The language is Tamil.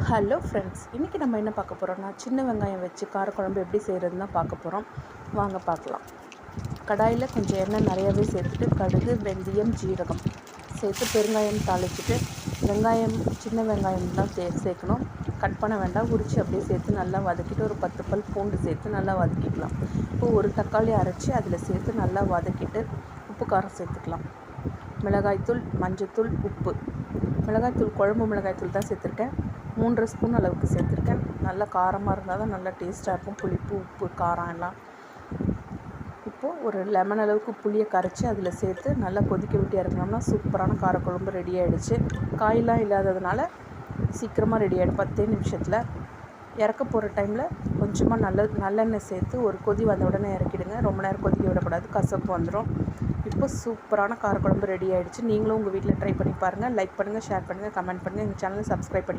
ஹலோ ஃப்ரெண்ட்ஸ், இன்றைக்கி நம்ம என்ன பார்க்க போகிறோம்னா சின்ன வெங்காயம் வச்சு காரக்குழம்பு எப்படி செய்கிறதுன்னு தான் பார்க்க போகிறோம். வாங்க பார்க்கலாம். கடாயில் கொஞ்சம் எண்ணெய் நிறையாவே சேர்த்துட்டு கடுகு, வெந்தயம், ஜீரகம் சேர்த்து பெருங்காயம் தாளிச்சிட்டு வெங்காயம் சின்ன வெங்காயம் தான் சேர்க்கணும். கட் பண்ண வேண்டாம், உரித்து அப்படியே சேர்த்து நல்லா வதக்கிட்டு ஒரு 10 பல் பூண்டு சேர்த்து நல்லா வதக்கிக்கலாம். இப்போது ஒரு தக்காளி அரைச்சி அதில் சேர்த்து நல்லா வதக்கிட்டு உப்பு காரம் சேர்த்துக்கலாம். மிளகாய்த்தூள், மஞ்சத்தூள், உப்பு. மிளகாய்த்தூள் குழம்பு மிளகாய்த்தூள் தான் சேர்த்துருக்கேன். 3 ஸ்பூன் அளவுக்கு சேர்த்துருக்கேன். நல்லா காரமாக இருந்தால் தான் நல்லா டேஸ்ட்டாக இருக்கும். புளிப்பு, உப்பு, காரம் எல்லாம். இப்போது ஒரு லெமன் அளவுக்கு புளியை கரைச்சி அதில் சேர்த்து நல்லா கொதிக்க விட்டு இறக்கணும்னா சூப்பரான காரக்குழம்பு ரெடி ஆகிடுச்சு. காயெல்லாம் இல்லாததுனால சீக்கிரமாக ரெடி ஆகிடும். 10 நிமிஷத்தில். இறக்க போகிற டைமில் கொஞ்சமாக நல்லெண்ணெய் சேர்த்து ஒரு கொதி வந்த உடனே இறக்கிடுங்க. ரொம்ப நேரம் கொதிக்க விடக்கூடாது, கசப்பு வந்துடும். இப்போ சூப்பரான காரக்குழம்பு ரெடி ஆகிடுச்சு. நீங்களும் உங்கள் வீட்டில் ட்ரை பண்ணி பாருங்கள். லைக் பண்ணுங்கள், ஷேர் பண்ணுங்கள், கமெண்ட் பண்ணுங்கள். எங்கள் சேனலை சப்ஸ்கிரைப் பண்ணி